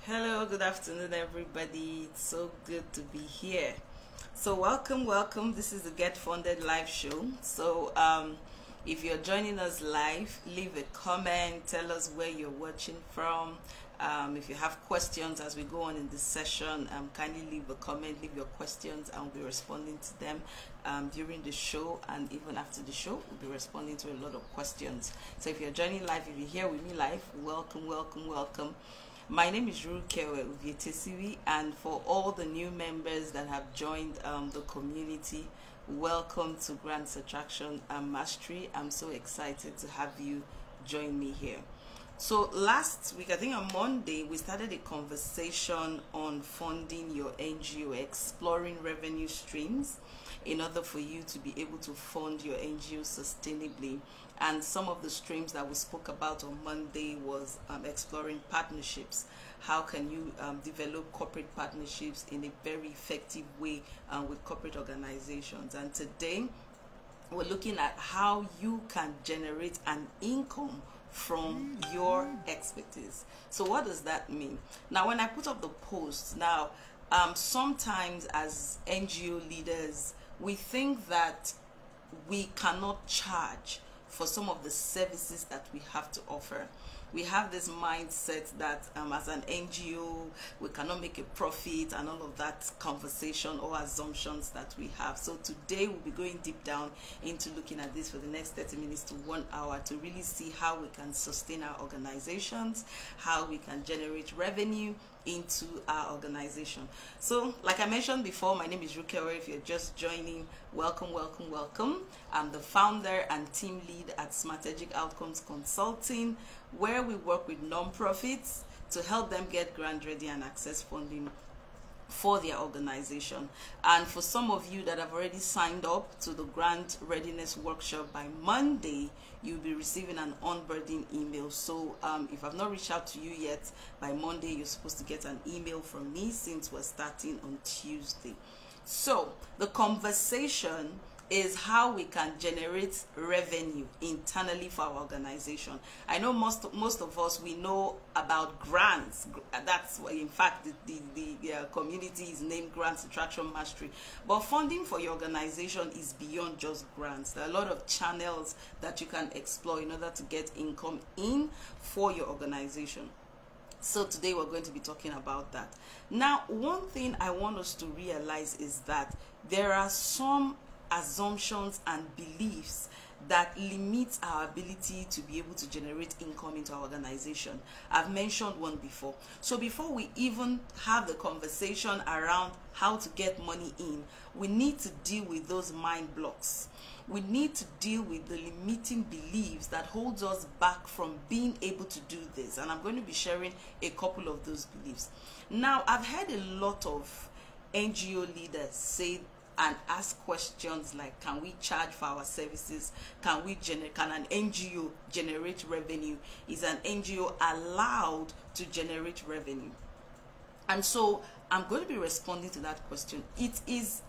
Hello, good afternoon, everybody. It's so good to be here. So, welcome. This is the Get Funded live show. So, if you're joining us live, leave a comment, tell us where you're watching from. If you have questions as we go on in this session, kindly leave a comment, leave your questions, and we'll be responding to them during the show, and even after the show, we'll be responding to a lot of questions. So, if you're joining live, if you're here with me live, welcome. My name is Rukewe Uvietesiwi, and for all the new members that have joined the community, welcome to Grants Attraction and Mastery. I'm so excited to have you join me here. So last week, I think on Monday, we started a conversation on funding your NGO, exploring revenue streams in order for you to be able to fund your NGO sustainably. And some of the streams that we spoke about on Monday was exploring partnerships. How can you develop corporate partnerships in a very effective way with corporate organizations? And today, we're looking at how you can generate an income from your expertise. So what does that mean? Now, when I put up the post, sometimes as NGO leaders, we think that we cannot charge for some of the services that we have to offer. We have this mindset that as an NGO, we cannot make a profit and all of that conversation or assumptions that we have. So today we'll be going deep down into looking at this for the next 30 minutes to 1 hour to really see how we can sustain our organizations, how we can generate revenue into our organization. So like I mentioned before, my name is Rukewe. If you're just joining, welcome. I'm the founder and team lead at Strategic Outcomes Consulting, where we work with nonprofits to help them get grant ready and access funding for their organization. And for some of you that have already signed up to the grant readiness workshop, by Monday you'll be receiving an onboarding email. So if I've not reached out to you yet, by Monday you're supposed to get an email from me, since we're starting on Tuesday. So the conversation is how we can generate revenue internally for our organization. I know most of us, we know about grants. That's why, in fact, the community is named Grants Attraction Mastery. But funding for your organization is beyond just grants. There are a lot of channels that you can explore in order to get income in for your organization. So today we're going to be talking about that. Now, one thing I want us to realize is that there are some assumptions and beliefs that limit our ability to be able to generate income into our organization. I've mentioned one before. So before we even have the conversation around how to get money in, we need to deal with those mind blocks. We need to deal with the limiting beliefs that holds us back from being able to do this. And I'm going to be sharing a couple of those beliefs. Now, I've heard a lot of NGO leaders say and ask questions like, can we charge for our services? Can an NGO generate revenue? Is an NGO allowed to generate revenue? And so I'm going to be responding to that question. It is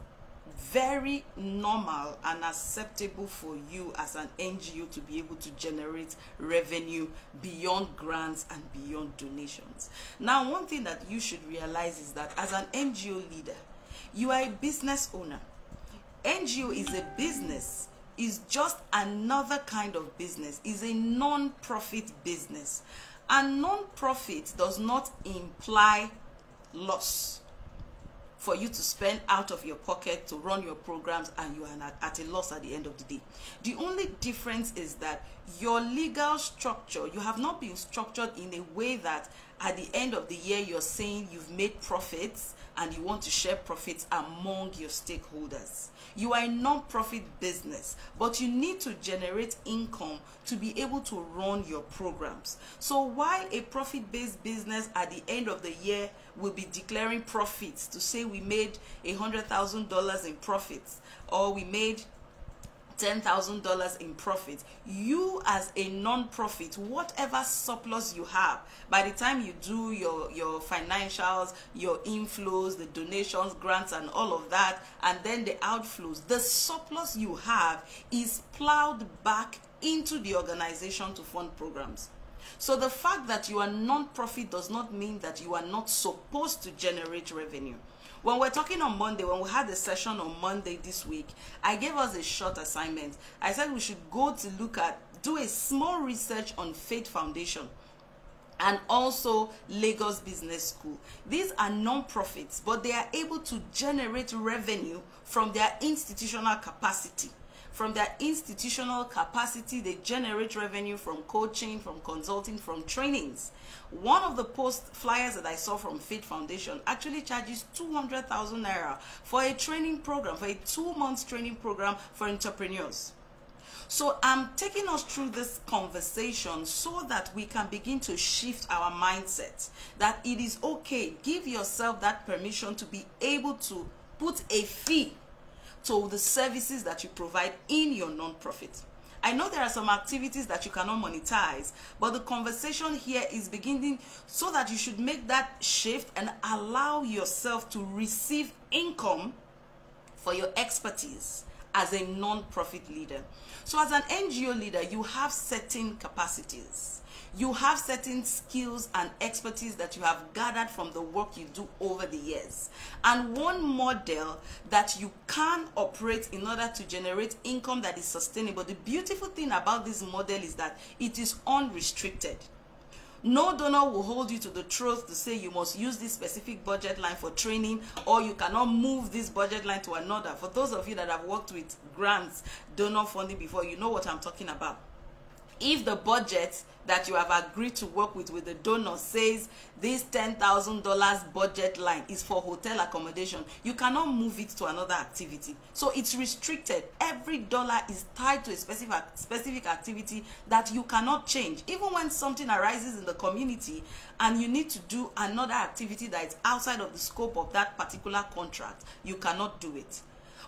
very normal and acceptable for you as an NGO to be able to generate revenue beyond grants and beyond donations. Now, one thing that you should realize is that as an NGO leader, you are a business owner. NGO is a business, is just another kind of business, is a non-profit business. And non-profit does not imply loss for you to spend out of your pocket to run your programs, and you are at a loss at the end of the day. The only difference is that your legal structure, you have not been structured in a way that at the end of the year you're saying you've made profits and you want to share profits among your stakeholders. You are a non-profit business, but you need to generate income to be able to run your programs. So while a profit-based business at the end of the year will be declaring profits to say we made $100,000 in profits, or we made $10,000 in profit, you as a non-profit, whatever surplus you have, by the time you do your financials, your inflows, the donations, grants and all of that, and then the outflows, the surplus you have is plowed back into the organization to fund programs. So the fact that you are non-profit does not mean that you are not supposed to generate revenue. When we're talking on Monday, when we had a session on Monday this week, I gave us a short assignment. I said we should go to do a small research on Faith Foundation and also Lagos Business School. These are non-profits, but they are able to generate revenue from their institutional capacity. From their institutional capacity, they generate revenue from coaching, from consulting, from trainings. One of the post flyers that I saw from Faith Foundation actually charges 200,000 naira for a training program, for a 2-month training program for entrepreneurs. So I'm taking us through this conversation so that we can begin to shift our mindset, that it is okay. Give yourself that permission to be able to put a fee to the services that you provide in your non-profit. I know there are some activities that you cannot monetize, but the conversation here is beginning so that you should make that shift and allow yourself to receive income for your expertise as a non-profit leader. So as an NGO leader, you have certain capacities. You have certain skills and expertise that you have gathered from the work you do over the years. And one model that you can operate in order to generate income that is sustainable. The beautiful thing about this model is that it is unrestricted. No donor will hold you to the truth to say you must use this specific budget line for training, or you cannot move this budget line to another. For those of you that have worked with grants, donor funding before, you know what I'm talking about. If the budget that you have agreed to work with the donor says this $10,000 budget line is for hotel accommodation, you cannot move it to another activity. So it's restricted. Every dollar is tied to a specific activity that you cannot change. Even when something arises in the community and you need to do another activity that is outside of the scope of that particular contract, you cannot do it.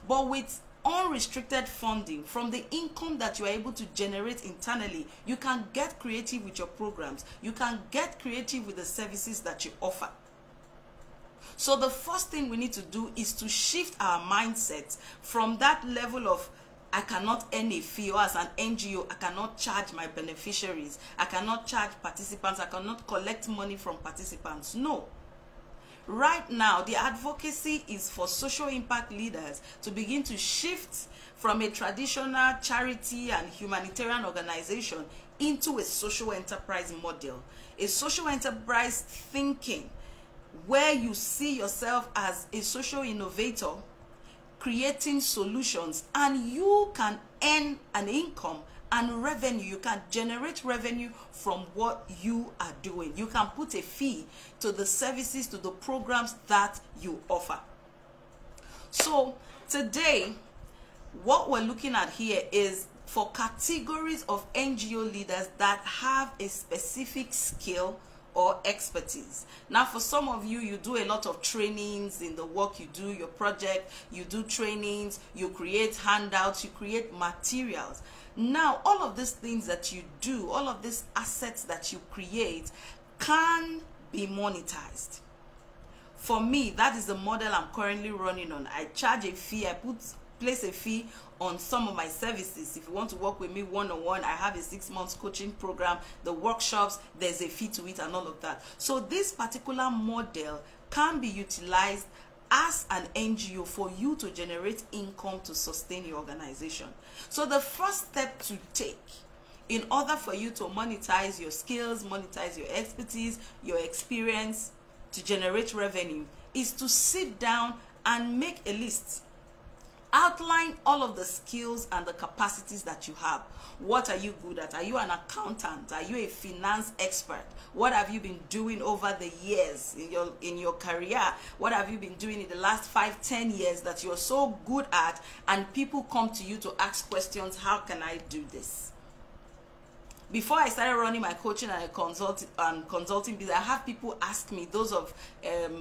But with unrestricted funding from the income that you are able to generate internally, you can get creative with your programs. You can get creative with the services that you offer. So the first thing we need to do is to shift our mindset from that level of I cannot earn a fee, or as an NGO, I cannot charge my beneficiaries, I cannot charge participants, I cannot collect money from participants. No. Right now, the advocacy is for social impact leaders to begin to shift from a traditional charity and humanitarian organization into a social enterprise model. A social enterprise thinking where you see yourself as a social innovator, creating solutions, and you can earn an income and revenue. You can generate revenue from what you are doing. You can put a fee to the services, to the programs that you offer. So today, what we're looking at here is for categories of NGO leaders that have a specific skill or expertise. Now, for some of you, you do a lot of trainings in the work you do, your project, you do trainings, you create handouts, you create materials. Now, all of these things that you do, all of these assets that you create can be monetized. For me, that is the model I'm currently running on. I charge a fee, I place a fee on some of my services. If you want to work with me one-on-one, I have a 6-month coaching program, the workshops, there's a fee to it and all of that. So this particular model can be utilized as an NGO for you to generate income to sustain your organization. So the first step to take in order for you to monetize your skills, monetize your expertise, your experience to generate revenue is to sit down and make a list. Outline all of the skills and the capacities that you have. What are you good at? Are you an accountant? Are you a finance expert? What have you been doing over the years in your career? What have you been doing in the last 5-10 years that you're so good at, and people come to you to ask questions, how can I do this? Before I started running my coaching and consulting business, I have people ask me, those of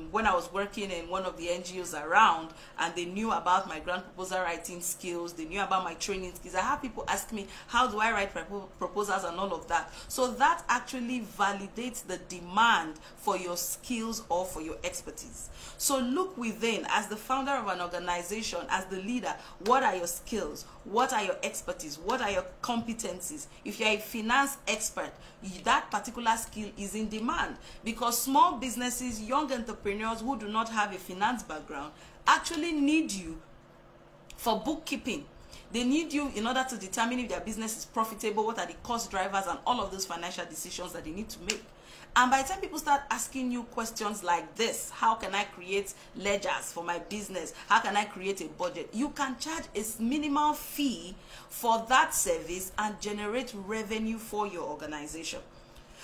when I was working in one of the NGOs around, and they knew about my grant proposal writing skills, they knew about my training skills. I have people ask me, how do I write proposals and all of that? So that actually validates the demand for your skills or for your expertise. So look within, as the founder of an organization, as the leader, what are your skills? What are your expertise? What are your competencies? If you're a finance expert, that particular skill is in demand, because small businesses, young entrepreneurs who do not have a finance background actually need you for bookkeeping. They need you in order to determine if their business is profitable, what are the cost drivers, and all of those financial decisions that they need to make. And by the time people start asking you questions like this, how can I create ledgers for my business? How can I create a budget? You can charge a minimal fee for that service and generate revenue for your organization.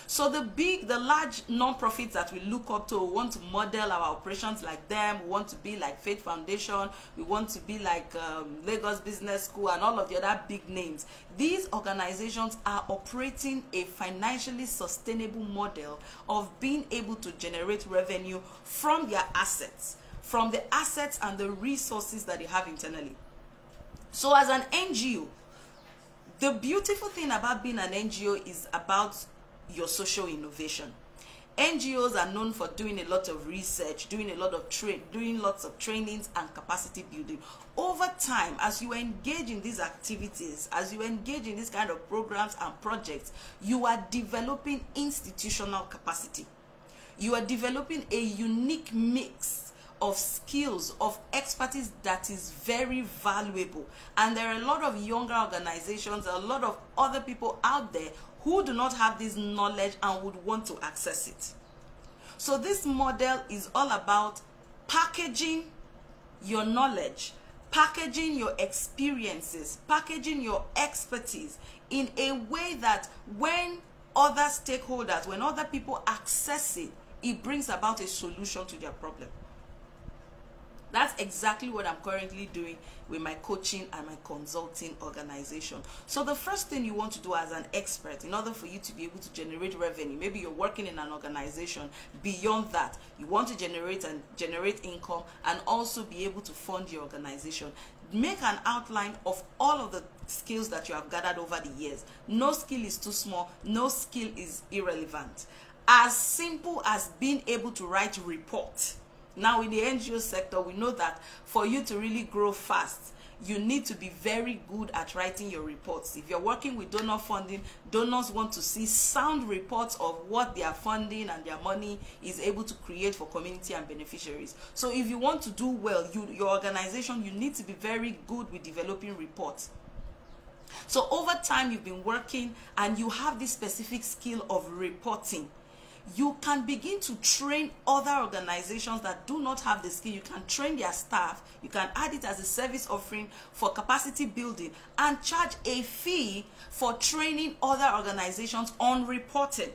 So the large non-profits that we look up to, we want to model our operations like them. We want to be like Faith Foundation. We want to be like Lagos Business School and all of the other big names. These organizations are operating a financially sustainable model of being able to generate revenue from their assets, from the assets and the resources that they have internally. So as an NGO, the beautiful thing about being an NGO is about your social innovation. NGOs are known for doing a lot of research, doing lots of trainings and capacity building. Over time, as you engage in these activities, as you engage in these kind of programs and projects, you are developing institutional capacity. You are developing a unique mix of skills, of expertise that is very valuable. And there are a lot of younger organizations, a lot of other people out there who do not have this knowledge and would want to access it. So this model is all about packaging your knowledge, packaging your experiences, packaging your expertise in a way that when other stakeholders, when other people access it, it brings about a solution to their problem. That's exactly what I'm currently doing with my coaching and my consulting organization. So the first thing you want to do as an expert, in order for you to be able to generate revenue, maybe you're working in an organization, beyond that, you want to generate income and also be able to fund your organization. Make an outline of all of the skills that you have gathered over the years. No skill is too small, no skill is irrelevant. As simple as being able to write a report. Now in the NGO sector, we know that for you to really grow fast, you need to be very good at writing your reports. If you're working with donor funding, donors want to see sound reports of what their funding and their money is able to create for community and beneficiaries. So if you want to do well, your organization, you need to be very good with developing reports. So over time, you've been working and you have this specific skill of reporting. You can begin to train other organizations that do not have the skill. You can train their staff. You can add it as a service offering for capacity building and charge a fee for training other organizations on reporting.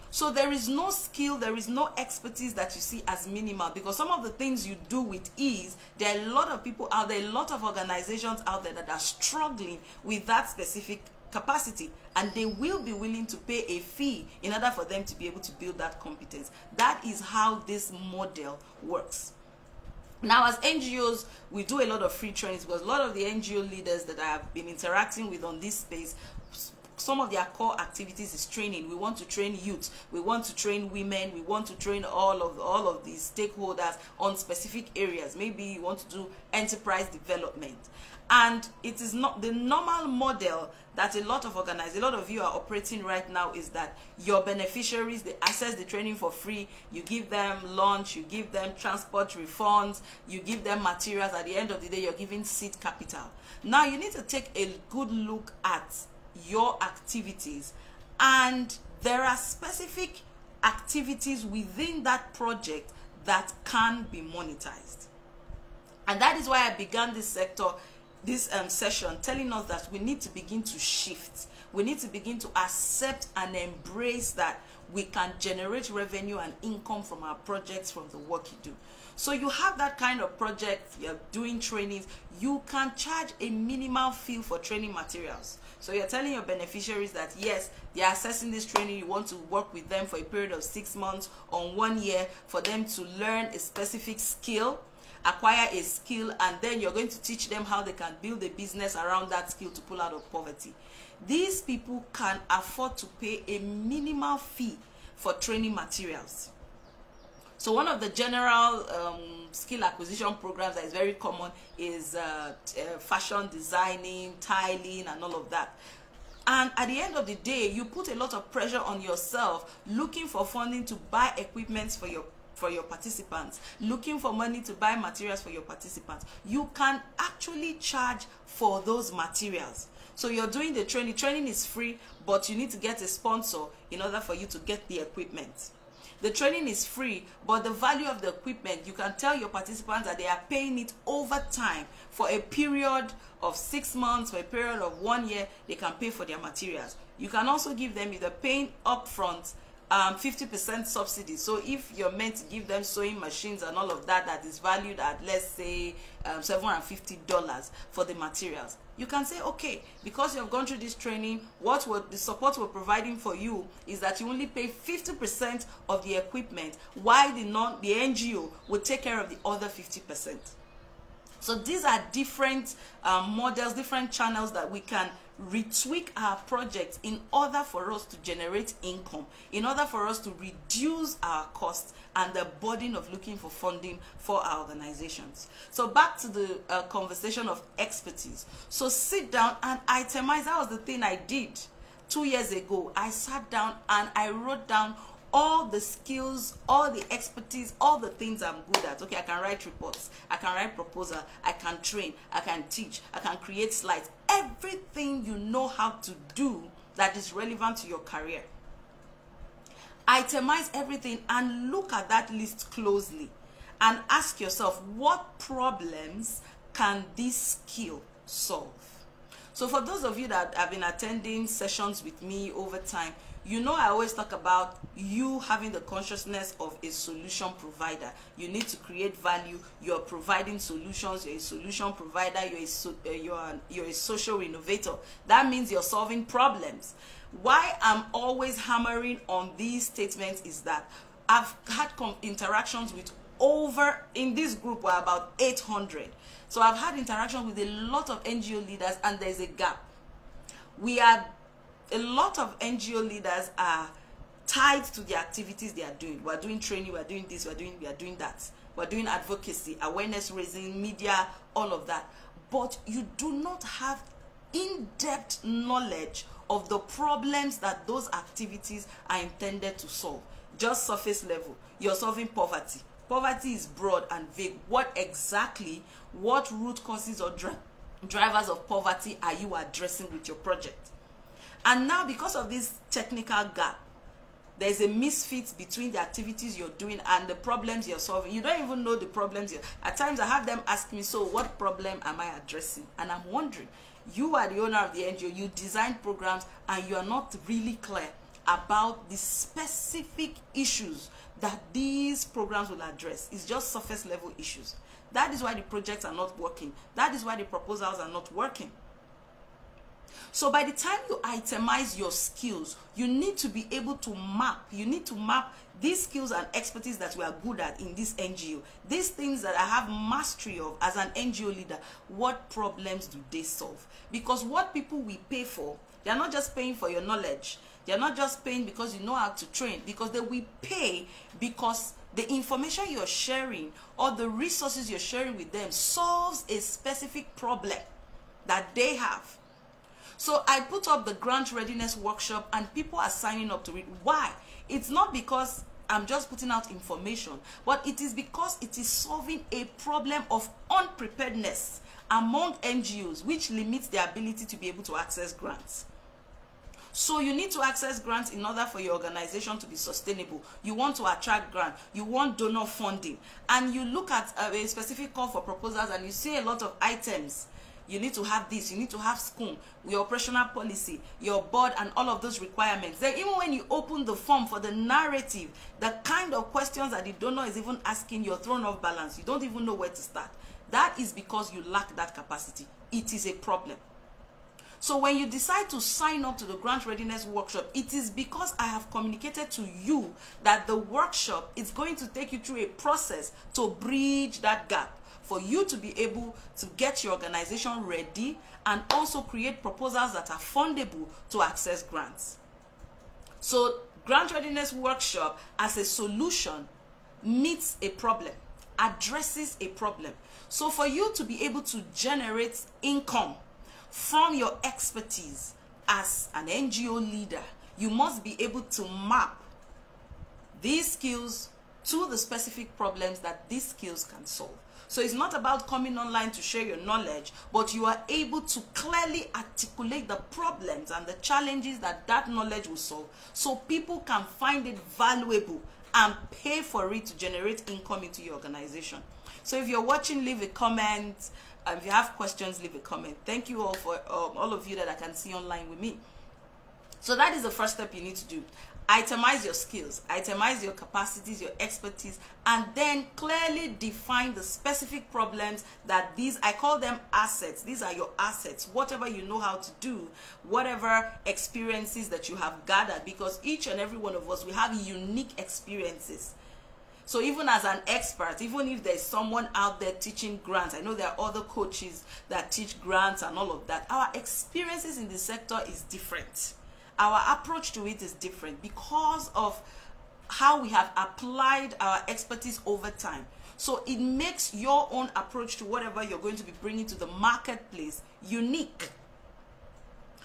So there is no skill, there is no expertise that you see as minimal, because some of the things you do with ease, there are a lot of people out there, a lot of organizations out there that are struggling with that specific capacity, and they will be willing to pay a fee in order for them to be able to build that competence. That is how this model works. Now, as NGOs, we do a lot of free trainings, because a lot of the NGO leaders that I have been interacting with on this space, some of their core activities is training. We want to train youth, we want to train women, we want to train all of these stakeholders on specific areas. Maybe you want to do enterprise development. And it is not the normal model that a lot of you are operating right now, is that your beneficiaries, they access the training for free. You give them lunch, you give them transport refunds, you give them materials. At the end of the day, you're giving seed capital. Now you need to take a good look at your activities, and there are specific activities within that project that can be monetized. And that is why I began this session telling us that we need to begin to shift. We need to begin to accept and embrace that we can generate revenue and income from our projects, from the work you do. So you have that kind of project, you're doing trainings, you can charge a minimal fee for training materials. So you're telling your beneficiaries that yes, they're accessing this training, you want to work with them for a period of 6 months or 1 year for them to learn a specific skill, acquire a skill, and then you're going to teach them how they can build a business around that skill to pull out of poverty. These people can afford to pay a minimal fee for training materials. So one of the general skill acquisition programs that is very common is fashion designing, tiling, and all of that. And at the end of the day, you put a lot of pressure on yourself looking for funding to buy equipment for your participants, looking for money to buy materials for your participants. You can actually charge for those materials. So you're doing the training. Training is free, but you need to get a sponsor in order for you to get the equipment. The training is free, but the value of the equipment, you can tell your participants that they are paying it over time for a period of 6 months, for a period of 1 year, they can pay for their materials. You can also give them either paying upfront 50% subsidy. So if you're meant to give them sewing machines and all of that, that is valued at, let's say, $750 for the materials, you can say, okay, because you have gone through this training, the support we're providing for you is that you only pay 50% of the equipment, while the NGO will take care of the other 50%. So these are different models, different channels that we can retweak our projects in order for us to generate income, in order for us to reduce our costs and the burden of looking for funding for our organizations. So back to the conversation of expertise. So sit down and itemize. That was the thing I did 2 years ago. I sat down and I wrote down all the skills, all the expertise, all the things I'm good at. Okay, I can write reports, I can write proposal, I can train, I can teach, I can create slides. Everything you know how to do that is relevant to your career. Itemize everything and look at that list closely and ask yourself, what problems can this skill solve? So for those of you that have been attending sessions with me over time, you know I always talk about you having the consciousness of a solution provider. You need to create value. You're providing solutions. You're a solution provider. You're a social innovator. That means you're solving problems. Why I'm always hammering on these statements is that I've had interactions with in this group we're about 800. So I've had interactions with a lot of NGO leaders, and there's a gap. A lot of NGO leaders are tied to the activities they are doing. We're doing training, we're doing this, we are doing that. We're doing advocacy, awareness raising, media, all of that. But you do not have in-depth knowledge of the problems that those activities are intended to solve. Just surface level. You're solving poverty. Poverty is broad and vague. What root causes or drivers of poverty are you addressing with your project? And now, because of this technical gap, there's a misfit between the activities you're doing and the problems you're solving. You don't even know the problems. At times I have them ask me, so what problem am I addressing? And I'm wondering, you are the owner of the NGO, you design programs, and you are not really clear about the specific issues that these programs will address. It's just surface level issues. That is why the projects are not working. That is why the proposals are not working. So by the time you itemize your skills, you need to be able to map. You need to map these skills and expertise that we are good at in this NGO. These things that I have mastery of as an NGO leader, what problems do they solve? Because what people we pay for, they are not just paying for your knowledge. They are not just paying because you know how to train, because they will pay because the information you're sharing or the resources you're sharing with them solves a specific problem that they have. So I put up the grant readiness workshop and people are signing up to it. Why? It's not because I'm just putting out information, but it is because it is solving a problem of unpreparedness among NGOs, which limits their ability to be able to access grants. So you need to access grants in order for your organization to be sustainable. You want to attract grants. You want donor funding. And you look at a specific call for proposals and you see a lot of items. You need to have this, you need to have SCOOM, your operational policy, your board, and all of those requirements. Then even when you open the form for the narrative, the kind of questions that the donor is even asking, you're thrown off balance. You don't even know where to start. That is because you lack that capacity. It is a problem. So when you decide to sign up to the grant readiness workshop, it is because I have communicated to you that the workshop is going to take you through a process to bridge that gap, for you to be able to get your organization ready and also create proposals that are fundable to access grants. So grant readiness workshop as a solution meets a problem, addresses a problem. So for you to be able to generate income from your expertise as an NGO leader, you must be able to map these skills to the specific problems that these skills can solve. So it's not about coming online to share your knowledge, but you are able to clearly articulate the problems and the challenges that that knowledge will solve, so people can find it valuable and pay for it to generate income into your organization. So if you're watching, leave a comment. If you have questions, leave a comment. Thank you all for all of you that I can see online with me. So that is the first step you need to do. Itemize your skills, itemize your capacities, your expertise, and then clearly define the specific problems that these, I call them assets. These are your assets, whatever you know how to do, whatever experiences that you have gathered, because each and every one of us, we have unique experiences. So even as an expert, even if there's someone out there teaching grants, I know there are other coaches that teach grants and all of that, our experiences in the sector is different. Our approach to it is different because of how we have applied our expertise over time. So it makes your own approach to whatever you're going to be bringing to the marketplace unique.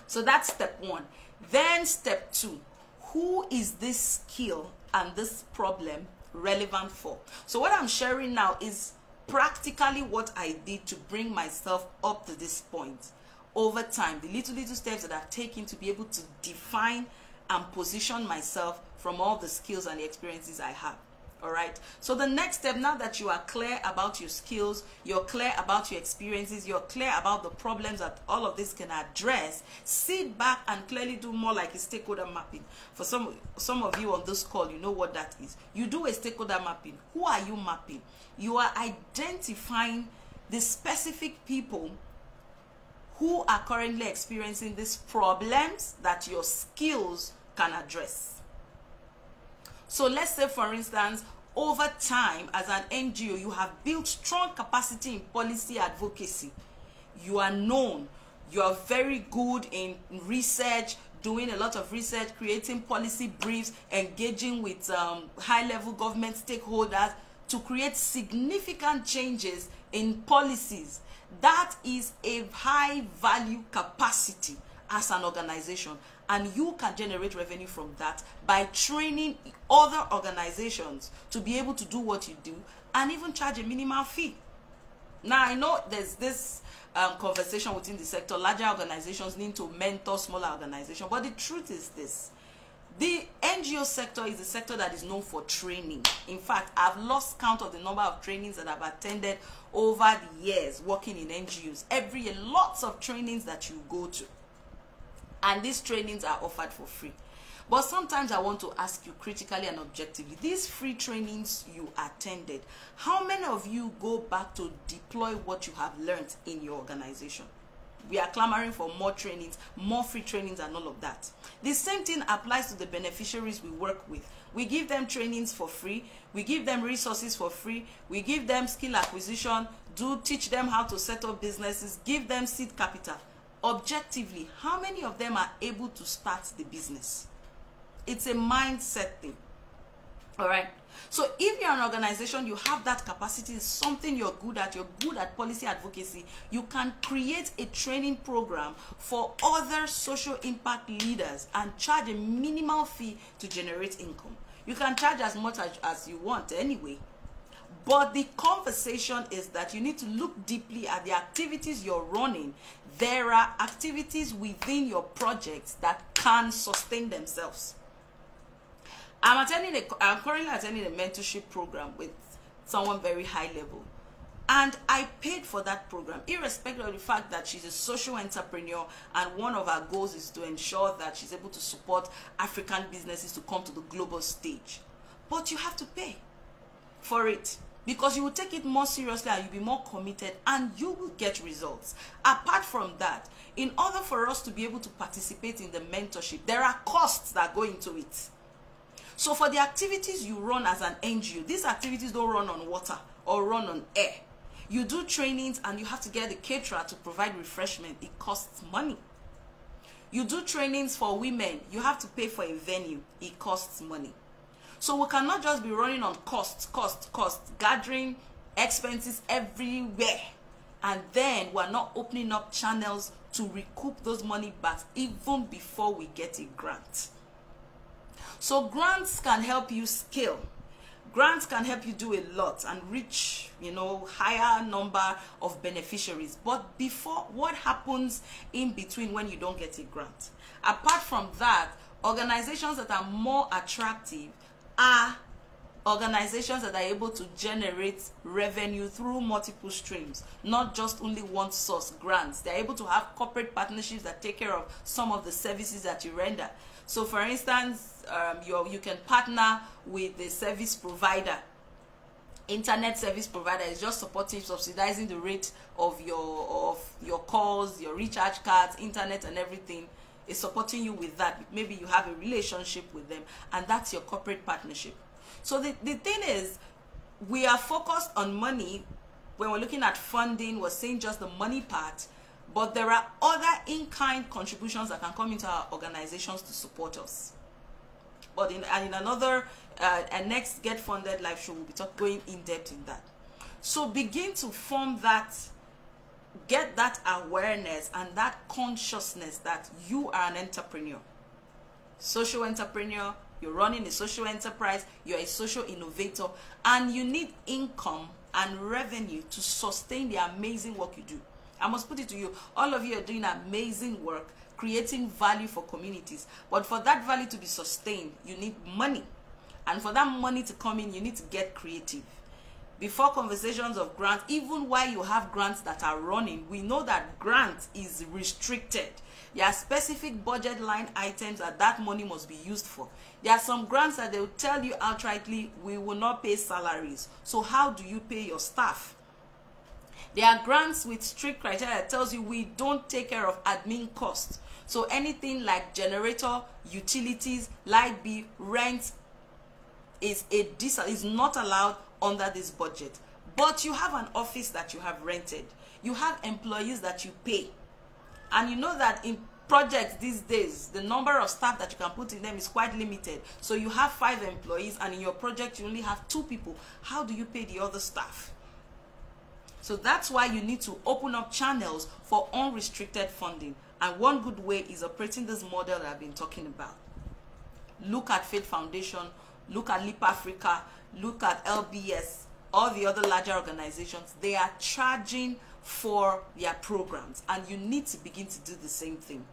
So that's step one. Then step two, who is this skill and this problem relevant for? So what I'm sharing now is practically what I did to bring myself up to this point. Over time, the little steps that I've taken to be able to define and position myself from all the skills and the experiences I have. All right. So the next step, now that you are clear about your skills, you're clear about your experiences, you're clear about the problems that all of this can address, sit back and clearly do more like a stakeholder mapping. For some of you on this call, you know what that is. You do a stakeholder mapping. Who are you mapping? You are identifying the specific people who are currently experiencing these problems that your skills can address. So let's say, for instance, over time as an NGO, you have built strong capacity in policy advocacy. You are known. You are very good in research, doing a lot of research, creating policy briefs, engaging with high-level government stakeholders to create significant changes in policies. That is a high value capacity as an organization, and you can generate revenue from that by training other organizations to be able to do what you do and even charge a minimal fee. Now I know there's this conversation within the sector, larger organizations need to mentor smaller organizations, but the truth is this: the NGO sector is a sector that is known for training. In fact, I've lost count of the number of trainings that I've attended over the years working in NGOs. Every year, lots of trainings that you go to. And these trainings are offered for free. But sometimes I want to ask you critically and objectively, these free trainings you attended, how many of you go back to deploy what you have learned in your organization? We are clamoring for more trainings, more free trainings and all of that. The same thing applies to the beneficiaries we work with. We give them trainings for free. We give them resources for free. We give them skill acquisition, teach them how to set up businesses, give them seed capital. Objectively, how many of them are able to start the business? It's a mindset thing. All right. So if you're an organization, you have that capacity, it's something you're good at policy advocacy, you can create a training program for other social impact leaders and charge a minimal fee to generate income. You can charge as much as you want anyway. But the conversation is that you need to look deeply at the activities you're running. There are activities within your projects that can sustain themselves. I'm currently attending a mentorship program with someone very high level. And I paid for that program, irrespective of the fact that she's a social entrepreneur, and one of our goals is to ensure that she's able to support African businesses to come to the global stage. But you have to pay for it, because you will take it more seriously and you'll be more committed and you will get results. Apart from that, in order for us to be able to participate in the mentorship, there are costs that go into it. So for the activities you run as an NGO, these activities don't run on water or run on air. You do trainings and you have to get a caterer to provide refreshment. It costs money. You do trainings for women. You have to pay for a venue. It costs money. So we cannot just be running on cost, gathering expenses everywhere, and then we're not opening up channels to recoup those money back even before we get a grant. So grants can help you scale. Grants can help you do a lot and reach, higher number of beneficiaries. But before, what happens in between when you don't get a grant? Apart from that, organizations that are more attractive are organizations that are able to generate revenue through multiple streams, not just only one source, grants. They're able to have corporate partnerships that take care of some of the services that you render. So for instance, you can partner with the service provider. Internet service provider is just subsidizing the rate of your calls, your recharge cards, internet and everything. Is supporting you with that. Maybe you have a relationship with them, and that's your corporate partnership. So the thing is, we are focused on money. When we're looking at funding, we're saying just the money part, but there are other in-kind contributions that can come into our organizations to support us. But in another next Get Funded live show, we'll be going in depth in that. So begin to form that, get that awareness and that consciousness that you are an entrepreneur, social entrepreneur. You're running a social enterprise, you're a social innovator, and you need income and revenue to sustain the amazing work you do. I must put it to you, all of you are doing amazing work, creating value for communities. But for that value to be sustained, you need money. And for that money to come in, you need to get creative. Before conversations of grants, even while you have grants that are running, we know that grant is restricted. There are specific budget line items that money must be used for. There are some grants that they will tell you outrightly, we will not pay salaries. So how do you pay your staff? There are grants with strict criteria that tells you we don't take care of admin costs. So anything like generator, utilities, light bill, rent is not allowed under this budget. But you have an office that you have rented. You have employees that you pay. And you know that in projects these days, the number of staff that you can put in them is quite limited. So you have 5 employees, and in your project you only have 2 people. How do you pay the other staff? So that's why you need to open up channels for unrestricted funding. And one good way is operating this model that I've been talking about. Look at Faith Foundation, look at Leap Africa, look at LBS, all the other larger organizations. They are charging for their programs, and you need to begin to do the same thing.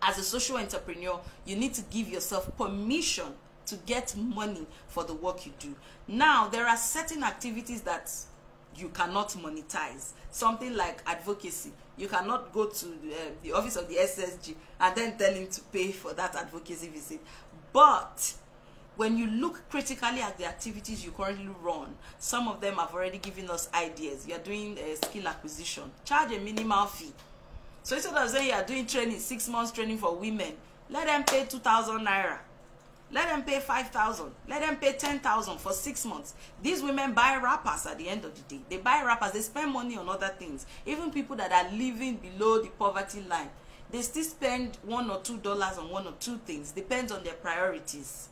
As a social entrepreneur, you need to give yourself permission to get money for the work you do. Now, there are certain activities that you cannot monetize. Something like advocacy. You cannot go to the office of the SSG and then tell him to pay for that advocacy visit. But when you look critically at the activities you currently run, some of them have already given us ideas. You're doing skill acquisition. Charge a minimal fee. So instead of saying you're doing training, 6 months training for women, let them pay 2,000 naira. Let them pay 5,000. Let them pay 10,000 for 6 months. These women buy wrappers at the end of the day. They buy wrappers. They spend money on other things. Even people that are living below the poverty line, they still spend $1 or $2 on 1 or 2 things. Depends on their priorities.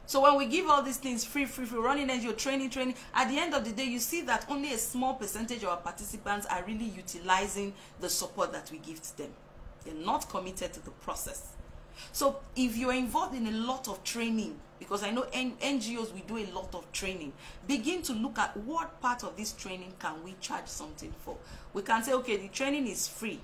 So when we give all these things free, running NGO, training, at the end of the day, you see that only a small percentage of our participants are really utilizing the support that we give to them. They're not committed to the process. So if you're involved in a lot of training, because I know NGOs, we do a lot of training, begin to look at what part of this training can we charge something for. We can say, okay, the training is free,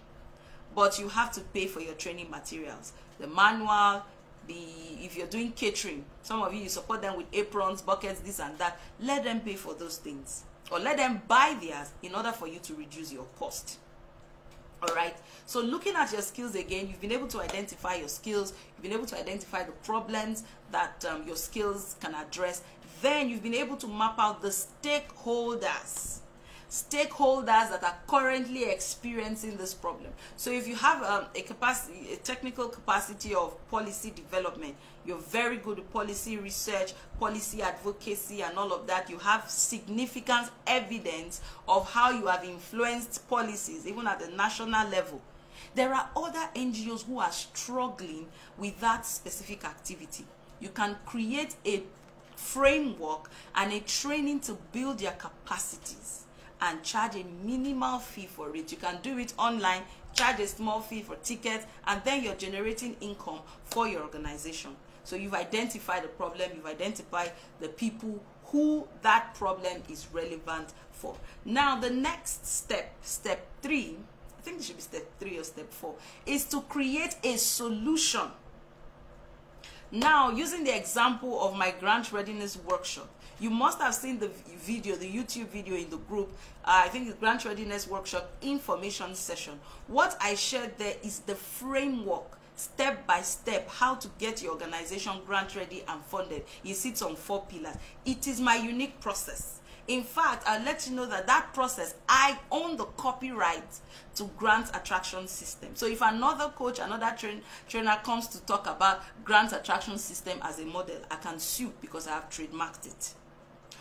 but you have to pay for your training materials. The manual, if you're doing catering, some of you support them with aprons, buckets, this and that. Let them pay for those things, or let them buy theirs in order for you to reduce your cost. All right, so looking at your skills again, you've been able to identify your skills, you've been able to identify the problems that your skills can address. Then you've been able to map out the stakeholders that are currently experiencing this problem. So if you have a technical capacity of policy development, you're very good at policy research, policy advocacy, and all of that. You have significant evidence of how you have influenced policies, even at the national level. There are other NGOs who are struggling with that specific activity. you can create a framework and a training to build your capacities and charge a minimal fee for it. You can do it online, charge a small fee for tickets, and then you're generating income for your organization. So you've identified the problem, you've identified the people who that problem is relevant for. Now the next step, step 3, I think it should be step 3 or step 4, is to create a solution. Now, using the example of my grant readiness workshop, you must have seen the video, the YouTube video in the group. I think it's grant readiness workshop information session. What I shared there is the framework, step by step, how to get your organization grant ready and funded. It sits on 4 pillars. It is my unique process. In fact, I'll let you know that that process, I own the copyright to grant attraction system. So if another coach, another trainer comes to talk about grant attraction system as a model, I can sue because I have trademarked it.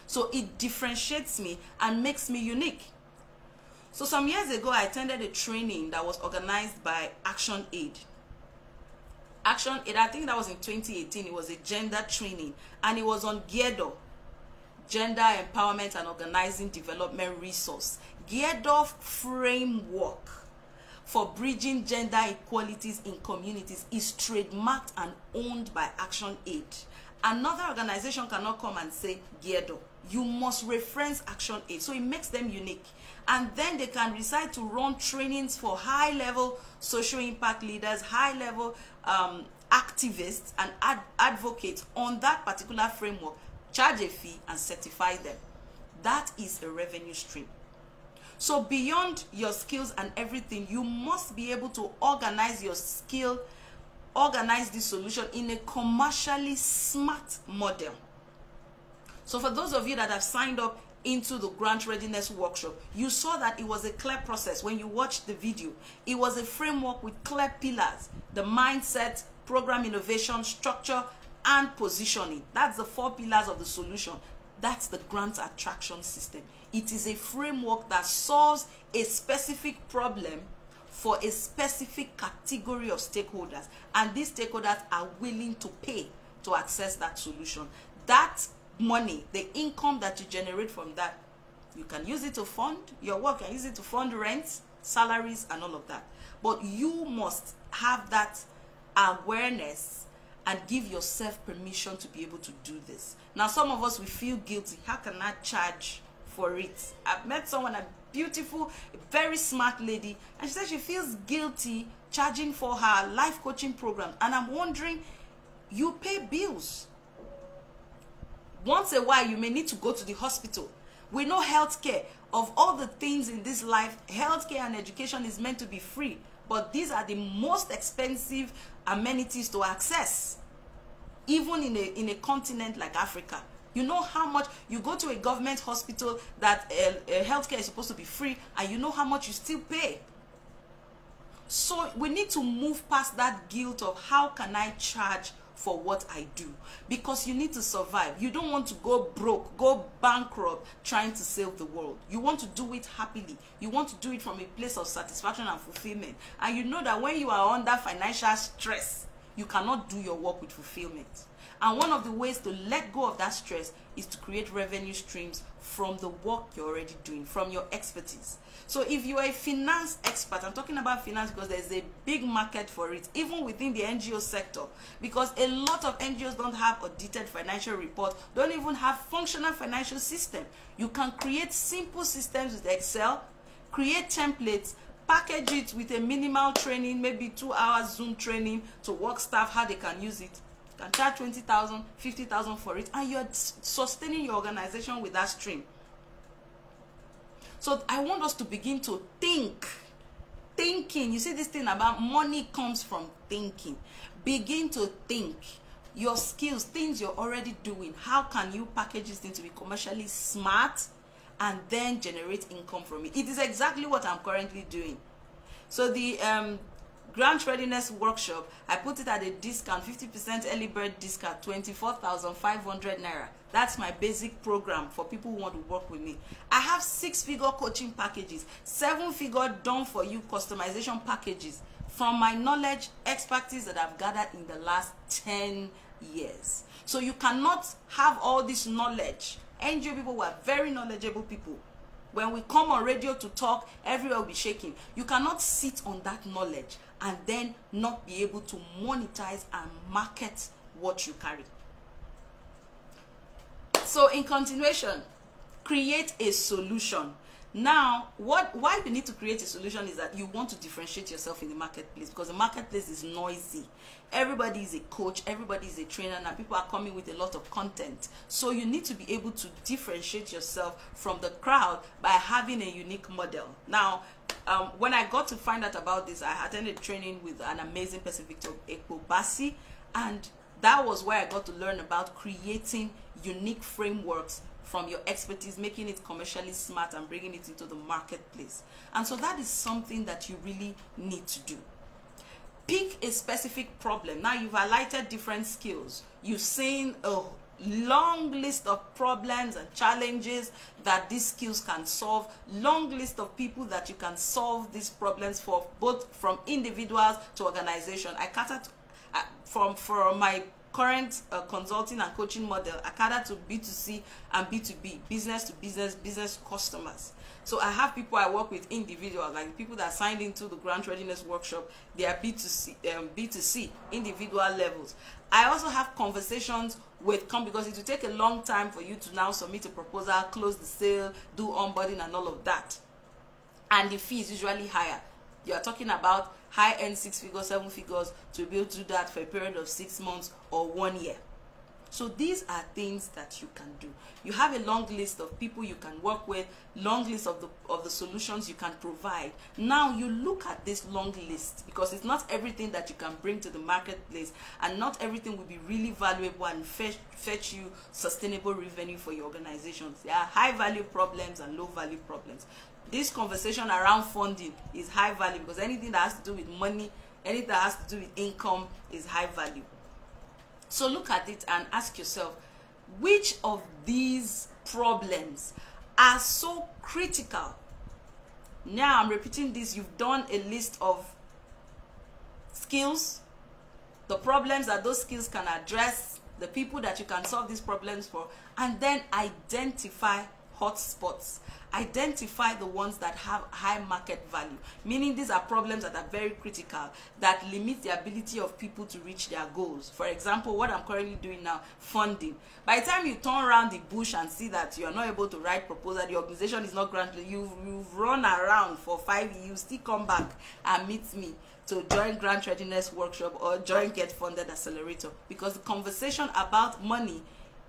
So it differentiates me and makes me unique. So some years ago, I attended a training that was organized by Action Aid. Action Aid, I think that was in 2018. It was a gender training, and it was on GERDO, Gender Empowerment and Organizing Development Resource. GERDO framework for bridging gender equalities in communities is trademarked and owned by Action Aid. Another organization cannot come and say GERDO. You must reference Action Aid. So it makes them unique. And then they can decide to run trainings for high-level social impact leaders, high-level activists and advocates on that particular framework, charge a fee and certify them. That is a revenue stream. So beyond your skills and everything, you must be able to organize your skill, organize the solution in a commercially smart model. So for those of you that have signed up into the grant readiness workshop, you saw that it was a clear process. When you watched the video, it was a framework with clear pillars: the mindset, program innovation, structure, and positioning. That's the 4 pillars of the solution. That's the grant attraction system. It is a framework that solves a specific problem for a specific category of stakeholders, and these stakeholders are willing to pay to access that solution. That money, the income that you generate from that, you can use it to fund your work, you can use it to fund rent, salaries, and all of that. But you must have that awareness and give yourself permission to be able to do this. Now, some of us, we feel guilty. How can I charge for it? I've met someone, a beautiful, very smart lady, and she said she feels guilty charging for her life coaching program. And I'm wondering, you pay bills. Once a while, you may need to go to the hospital. We know healthcare. Of all the things in this life, healthcare and education is meant to be free. But these are the most expensive amenities to access, even in a continent like Africa. You know how much you go to a government hospital that healthcare is supposed to be free, and you know how much you still pay. So we need to move past that guilt of how can I charge for what I do, because you need to survive. You don't want to go broke, go bankrupt trying to save the world. You want to do it happily. You want to do it from a place of satisfaction and fulfillment. And you know that when you are under financial stress, you cannot do your work with fulfillment. And one of the ways to let go of that stress is to create revenue streams from the work you're already doing, from your expertise. So if you are a finance expert, I'm talking about finance because there's a big market for it, even within the NGO sector, because a lot of NGOs don't have audited financial reports, don't even have functional financial system. You can create simple systems with Excel, create templates, package it with a minimal training, maybe 2 hours Zoom training to work staff how they can use it. You can charge 20,000, 50,000 for it, and you're sustaining your organization with that stream. So I want us to begin to think. Thinking, you see this thing about money comes from thinking. Begin to think. Your skills, things you're already doing, how can you package this thing to be commercially smart and then generate income from it? It is exactly what I'm currently doing. So the grant readiness workshop, I put it at a discount, 50% early bird discount, 24,500 naira. That's my basic program for people who want to work with me. I have 6-figure coaching packages, 7-figure done for you customization packages from my knowledge, expertise that I've gathered in the last 10 years. So you cannot have all this knowledge. NGO people were very knowledgeable people. When we come on radio to talk, everywhere will be shaking. You cannot sit on that knowledge and then not be able to monetize and market what you carry. So in continuation, create a solution. Now, why you need to create a solution is that you want to differentiate yourself in the marketplace, because the marketplace is noisy. Everybody is a coach, everybody is a trainer, and people are coming with a lot of content. So you need to be able to differentiate yourself from the crowd by having a unique model. Now, when I got to find out about this, I attended training with an amazing person, Victor Ekpobasi, and that was where I got to learn about creating unique frameworks from your expertise, making it commercially smart and bringing it into the marketplace. And so that is something that you really need to do. Pick a specific problem. Now you've highlighted different skills. You've seen a long list of problems and challenges that these skills can solve, long list of people that you can solve these problems for, both from individuals to organization. I cater to, from my current consulting and coaching model, I cater to B2C and B2B, business to business, business to customers. So I have people I work with, individuals, like people that signed into the grant readiness workshop, they are B2C, individual levels. I also have conversations with because it will take a long time for you to now submit a proposal, close the sale, do onboarding and all of that. And the fee is usually higher. You are talking about high-end 6 figures, 7 figures to be able to do that for a period of 6 months or 1 year. So these are things that you can do. You have a long list of people you can work with, long list of the solutions you can provide. Now you look at this long list, because it's not everything that you can bring to the marketplace, and not everything will be really valuable and fetch you sustainable revenue for your organizations. There are high-value problems and low-value problems. This conversation around funding is high value, because anything that has to do with money, anything that has to do with income is high value. So look at it and ask yourself, which of these problems are so critical? Now I'm repeating this. You've done a list of skills, the problems that those skills can address, the people that you can solve these problems for, and then identify hotspots. Identify the ones that have high market value, meaning these are problems that are very critical, that limit the ability of people to reach their goals. For example, what I'm currently doing now, funding. By the time you turn around the bush and see that you are not able to write proposal, the organization is not granted, you've run around for 5 years, you still come back and meet me to join Grant Readiness Workshop or join Get Funded Accelerator, because the conversation about money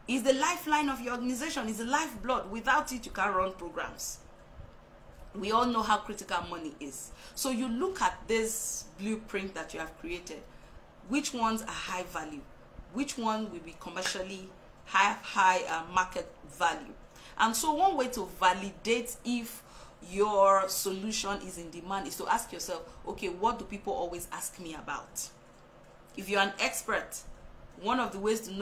is the lifeline of your organization, is the lifeblood. Without it, you can't run programs. We all know how critical money is. So you look at this blueprint that you have created. Which ones are high value? Which one will be commercially high market value? And so one way to validate if your solution is in demand is to ask yourself, okay, what do people always ask me about? If you're an expert, one of the ways to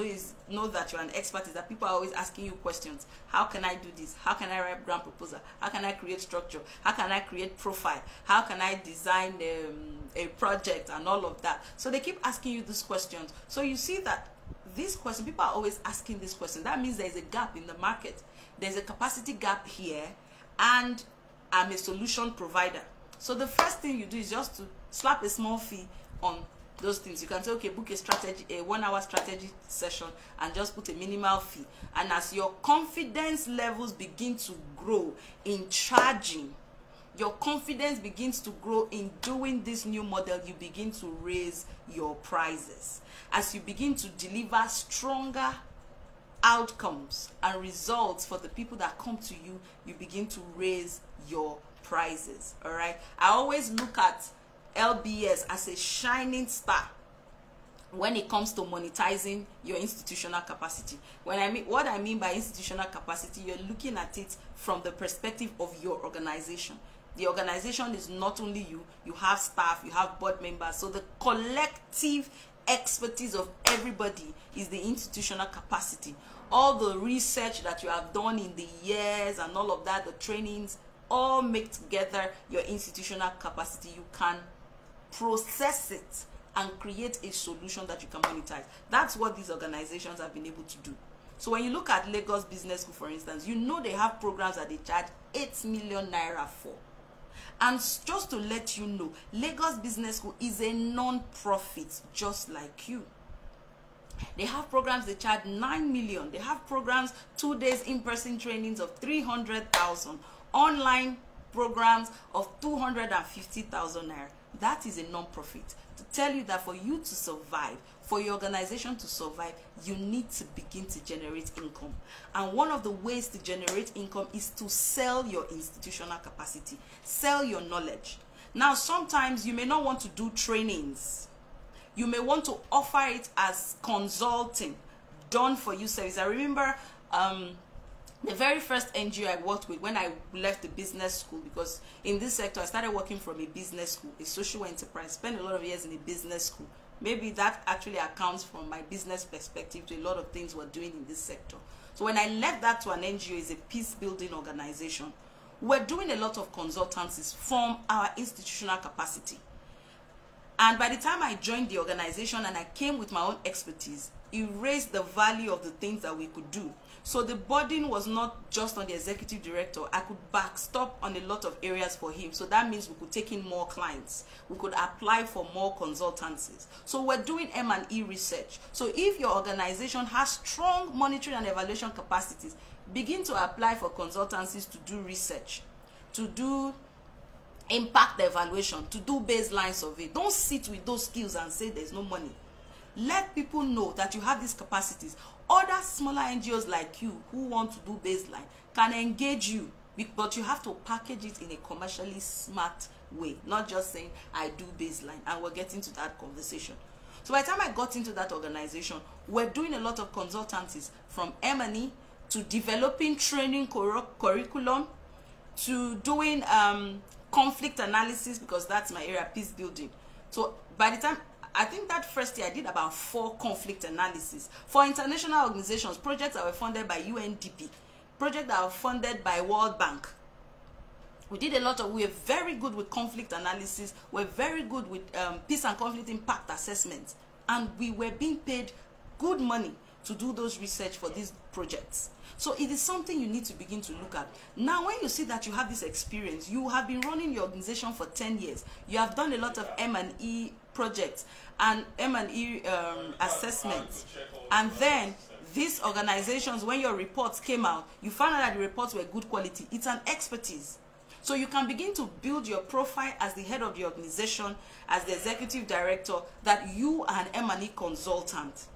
know that you're an expert is that people are always asking you questions. How can I do this? How can I write grant proposal? How can I create structure? How can I create profile? How can I design a project and all of that? So they keep asking you these questions. So you see that this question, people are always asking this question. That means there's a gap in the market. There's a capacity gap here, and I'm a solution provider. So the first thing you do is just to slap a small fee on those things. You can say, okay, book a 1-hour strategy session and just put a minimal fee. And as your confidence levels begin to grow in charging, your confidence begins to grow in doing this new model, you begin to raise your prices. As you begin to deliver stronger outcomes and results for the people that come to you, you begin to raise your prices. All right. I always look at LBS as a shining star when it comes to monetizing your institutional capacity. What I mean by institutional capacity, you're looking at it from the perspective of your organization. The organization is not only you, you have staff, you have board members. So the collective expertise of everybody is the institutional capacity. All the research that you have done in the years and all of that, the trainings, all make together your institutional capacity. You can process it, and create a solution that you can monetize. That's what these organizations have been able to do. So when you look at Lagos Business School, for instance, you know they have programs that they charge 8 million naira for. And just to let you know, Lagos Business School is a non-profit just like you. They have programs they charge 9 million. They have programs, 2 days in-person trainings of 300,000, online programs of 250,000 naira. That is a non-profit. To tell you that for you to survive, for your organization to survive, you need to begin to generate income. And one of the ways to generate income is to sell your institutional capacity, sell your knowledge. Now, sometimes you may not want to do trainings. You may want to offer it as consulting, done for you service. I remember the very first NGO I worked with when I left the business school, because in this sector I started working from a business school, a social enterprise, spent a lot of years in a business school. Maybe that actually accounts from my business perspective to a lot of things we're doing in this sector. So when I left that to an NGO, is a peace building organization, we're doing a lot of consultancies from our institutional capacity. And by the time I joined the organization and I came with my own expertise, it raised the value of the things that we could do. So the burden was not just on the executive director. I could backstop on a lot of areas for him. So that means we could take in more clients. We could apply for more consultancies. So we're doing M&E research. So if your organization has strong monitoring and evaluation capacities, begin to apply for consultancies to do research, to do impact evaluation, to do baseline survey. Don't sit with those skills and say there's no money. Let people know that you have these capacities. Other smaller NGOs like you who want to do baseline can engage you, but you have to package it in a commercially smart way, not just saying I do baseline. And we're getting to that conversation. So by the time I got into that organization, we're doing a lot of consultancies, from M&E to developing training curriculum, to doing conflict analysis, because that's my area, peace building. So by the time, I think that first year I did about 4 conflict analysis for international organizations, projects that were funded by UNDP, projects that were funded by World Bank. We did a lot of, we're very good with conflict analysis, we're very good with peace and conflict impact assessment, and we were being paid good money to do those research for these projects. So it is something you need to begin to look at. Now, when you see that you have this experience, you have been running your organization for 10 years, you have done a lot of M&E projects and M&E assessments, and then these organizations, when your reports came out, you found out that the reports were good quality. It's an expertise. So you can begin to build your profile as the head of the organization, as the executive director, that you are an M&E consultant.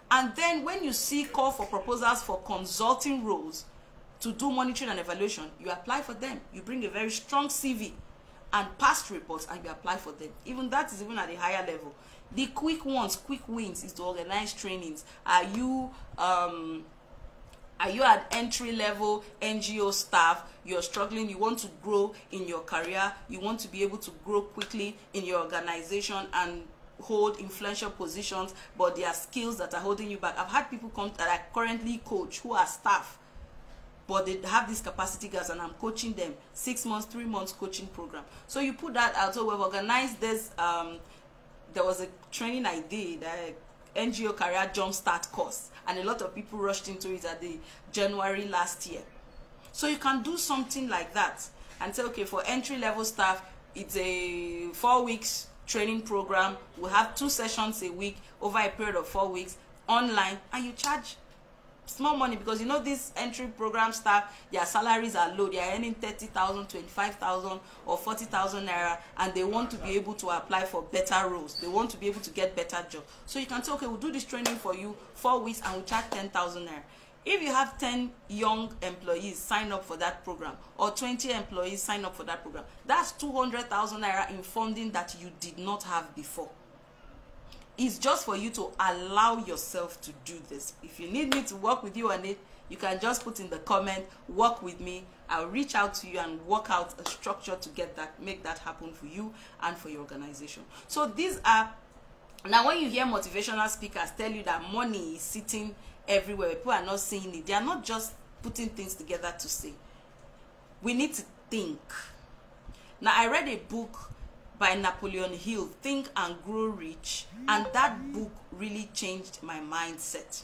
And then when you see call for proposals for consulting roles to do monitoring and evaluation, you apply for them. You bring a very strong CV and past reports, and you apply for them. Even that is even at a higher level. The quick ones, quick wins, is to organize trainings. Are you at entry-level NGO staff? You're struggling, you want to grow in your career, you want to be able to grow quickly in your organization and hold influential positions, but there are skills that are holding you back. I've had people come that I currently coach who are staff, but they have these capacity gaps, and I'm coaching them 6 months, 3 months coaching program. So you put that out. So we've organized this. There was a training I did, NGO Career Jumpstart course, and a lot of people rushed into it at the January last year. So you can do something like that and say, okay, for entry-level staff, it's a 4 weeks training program. We have 2 sessions a week over a period of 4 weeks online, and you charge small money, because you know these entry program staff, their salaries are low. They are earning 30,000, 25,000 or 40,000 naira, and they want to be able to apply for better roles. They want to be able to get better jobs. So you can say, okay, we'll do this training for you 4 weeks and we'll charge 10,000 naira. If you have 10 young employees sign up for that program, or 20 employees sign up for that program, that's 200,000 naira in funding that you did not have before. It's just for you to allow yourself to do this. If you need me to work with you on it, you can just put in the comment, work with me. I'll reach out to you and work out a structure to get that, make that happen for you and for your organization. So these are, now when you hear motivational speakers tell you that money is sitting everywhere, people are not saying it. They are not just putting things together to say. We need to think. Now, I read a book by Napoleon Hill, Think and Grow Rich, and that book really changed my mindset.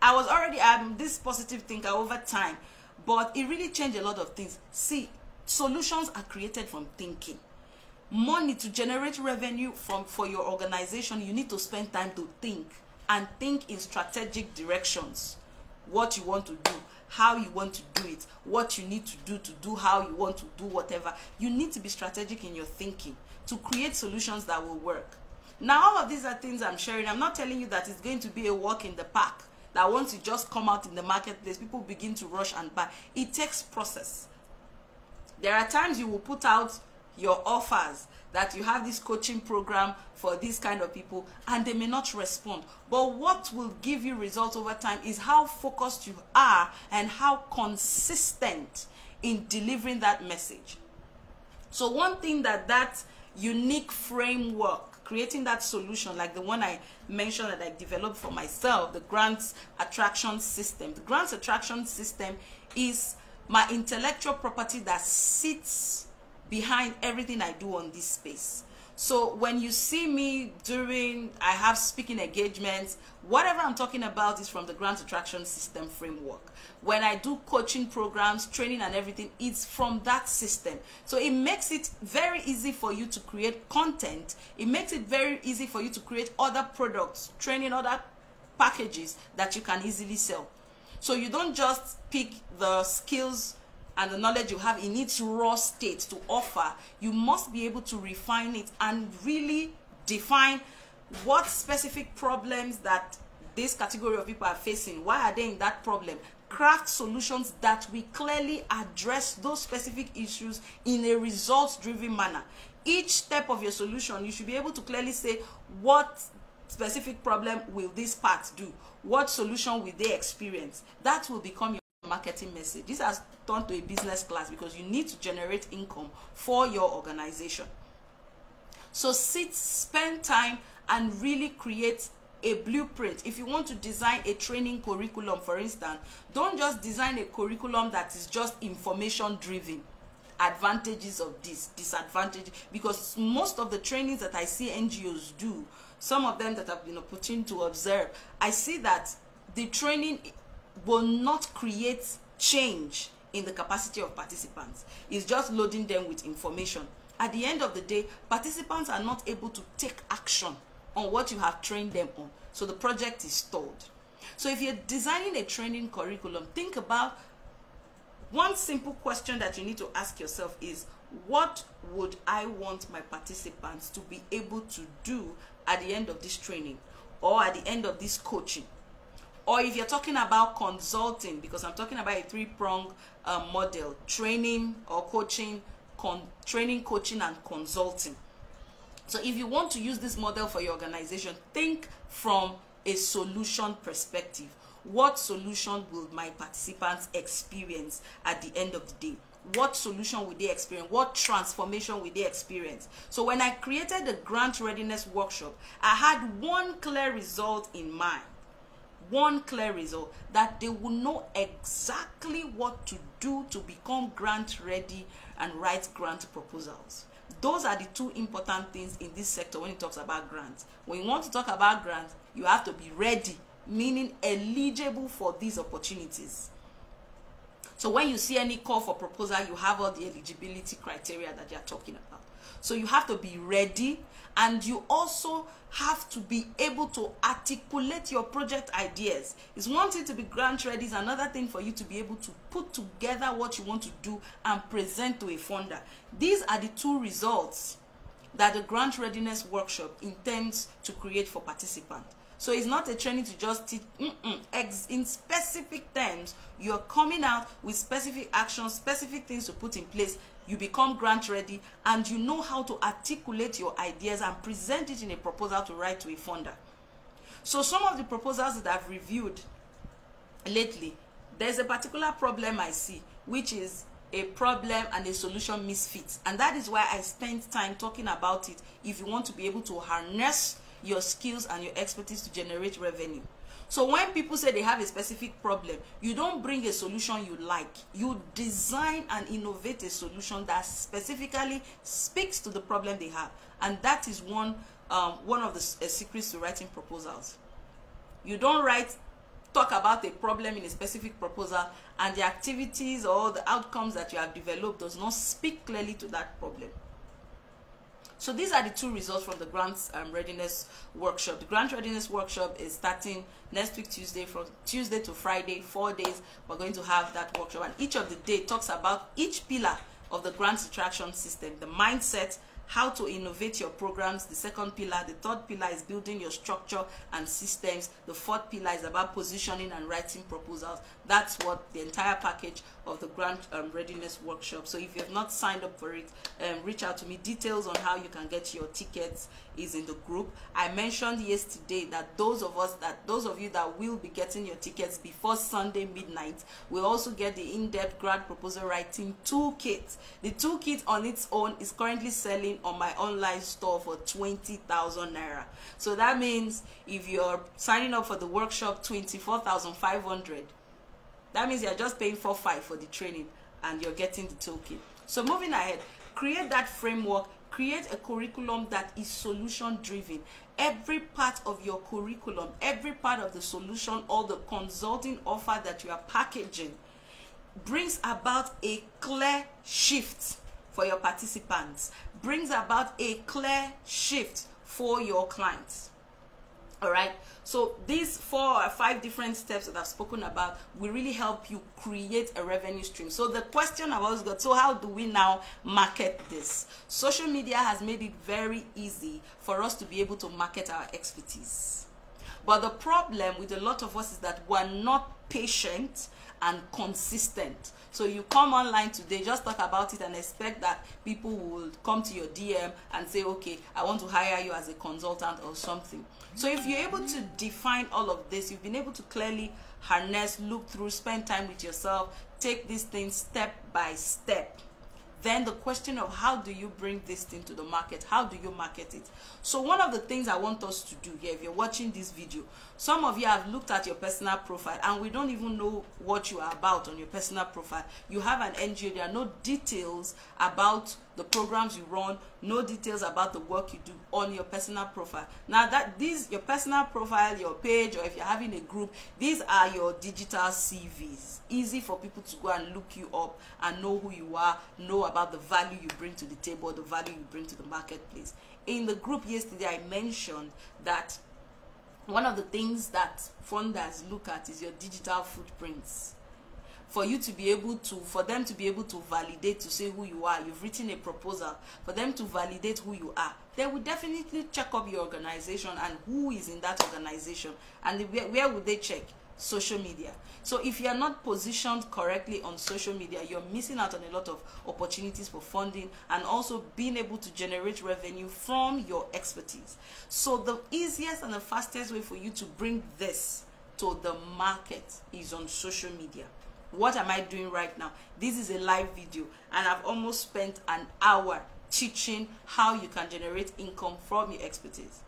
I was already this positive thinker over time, but it really changed a lot of things. See, solutions are created from thinking. Money, to generate revenue for your organization, you need to spend time to think, and think in strategic directions. What you want to do, how you want to do it, what you need to do how you want to do whatever. You need to be strategic in your thinking to create solutions that will work. Now, all of these are things I'm sharing. I'm not telling you that it's going to be a walk in the park, that once you just come out in the marketplace, people begin to rush and buy. It takes process. There are times you will put out your offers that you have this coaching program for these kind of people, and they may not respond. But what will give you results over time is how focused you are and how consistent in delivering that message. So one thing that unique framework, creating that solution, like the one I mentioned that I developed for myself, the grants attraction system. The grants attraction system is my intellectual property that sits behind everything I do on this space. So when you see me I have speaking engagements, whatever I'm talking about is from the grant attraction system framework. When I do coaching programs, training and everything, it's from that system. So it makes it very easy for you to create content. It makes it very easy for you to create other products, training, other packages that you can easily sell. So you don't just pick the skills and the knowledge you have in its raw state to offer. You must be able to refine it and really define what specific problems that this category of people are facing. Why are they in that problem? Craft solutions that we clearly address those specific issues in a results-driven manner. Each step of your solution, you should be able to clearly say, what specific problem will this part do? What solution will they experience? That will become your marketing message. This has turned to a business class because you need to generate income for your organization. So spend time and really create a blueprint. If you want to design a training curriculum, for instance, don't just design a curriculum that is just information driven. Advantages of this, disadvantages, because most of the trainings that I see NGOs do, some of them that I've been put in to observe, I see that the training will not create change in the capacity of participants. It's just loading them with information. At the end of the day, participants are not able to take action on what you have trained them on. So the project is stalled. So if you're designing a training curriculum, think about one simple question that you need to ask yourself is, what would I want my participants to be able to do at the end of this training or at the end of this coaching? Or if you're talking about consulting, because I'm talking about a three-pronged model, training or coaching, training, coaching, and consulting. So if you want to use this model for your organization, think from a solution perspective. What solution will my participants experience at the end of the day? What solution will they experience? What transformation will they experience? So when I created the grant readiness workshop, I had one clear result in mind. One clear result, that they will know exactly what to do to become grant ready and write grant proposals. Those are the two important things in this sector when it talks about grants. When you want to talk about grants, you have to be ready, meaning eligible for these opportunities. So when you see any call for proposal, you have all the eligibility criteria that they are talking about. So you have to be ready, and you also have to be able to articulate your project ideas. It's one thing to be grant ready, it's another thing for you to be able to put together what you want to do and present to a funder. These are the two results that the grant readiness workshop intends to create for participants. So it's not a training to just teach. In specific terms, you're coming out with specific actions, specific things to put in place. You become grant ready, and you know how to articulate your ideas and present it in a proposal to write to a funder. So some of the proposals that I've reviewed lately, there's a particular problem I see, which is a problem and a solution misfits. And that is why I spent time talking about it if you want to be able to harness your skills and your expertise to generate revenue. So when people say they have a specific problem, you don't bring a solution you like. You design and innovate a solution that specifically speaks to the problem they have. And that is one of the secrets to writing proposals. You don't talk about a problem in a specific proposal and the activities or the outcomes that you have developed does not speak clearly to that problem. So these are the two results from the grant readiness workshop. The grant readiness workshop is starting next week Tuesday, from Tuesday to Friday, 4 days. We're going to have that workshop, and each of the day talks about each pillar of the grant attraction system: the mindset, how to innovate your programs, the second pillar. The third pillar is building your structure and systems. The fourth pillar is about positioning and writing proposals. That's what the entire package of the grant readiness workshop. So if you have not signed up for it, reach out to me. Details on how you can get your tickets is in the group. I mentioned yesterday that those of you that will be getting your tickets before Sunday midnight will also get the in-depth grant proposal writing toolkit. The toolkit on its own is currently selling on my online store for 20,000 naira. So that means if you're signing up for the workshop, 24,500, that means you're just paying 4,500 for the training and you're getting the toolkit. So moving ahead, create that framework, create a curriculum that is solution driven. Every part of your curriculum, every part of the solution or the consulting offer that you are packaging brings about a clear shift for your participants, brings about a clear shift for your clients. All right, so these 4 or 5 different steps that I've spoken about will really help you create a revenue stream. So the question I've always got, so how do we now market this? Social media has made it very easy for us to be able to market our expertise. But the problem with a lot of us is that we're not patient and consistent. So you come online today, just talk about it and expect that people will come to your DM and say, okay, I want to hire you as a consultant or something. So if you're able to define all of this, you've been able to clearly harness, look through, spend time with yourself, take these things step by step. Then the question of how do you bring this thing to the market? How do you market it? So one of the things I want us to do here, if you're watching this video, some of you have looked at your personal profile and we don't even know what you are about on your personal profile. You have an NGO, there are no details about the programs you run, no details about the work you do on your personal profile. Now that your personal profile, your page, or if you're having a group, these are your digital CVs. Easy for people to go and look you up and know who you are, know about the value you bring to the table, the value you bring to the marketplace. In the group yesterday, I mentioned that one of the things that funders look at is your digital footprints. For you to be able to, for them to be able to validate, to say who you are, you've written a proposal, for them to validate who you are, they will definitely check up your organization and who is in that organization. And where would they check? Social media. So if you are not positioned correctly on social media, you're missing out on a lot of opportunities for funding and also being able to generate revenue from your expertise. So the easiest and the fastest way for you to bring this to the market is on social media. What am I doing right now? This is a live video and I've almost spent an hour teaching how you can generate income from your expertise.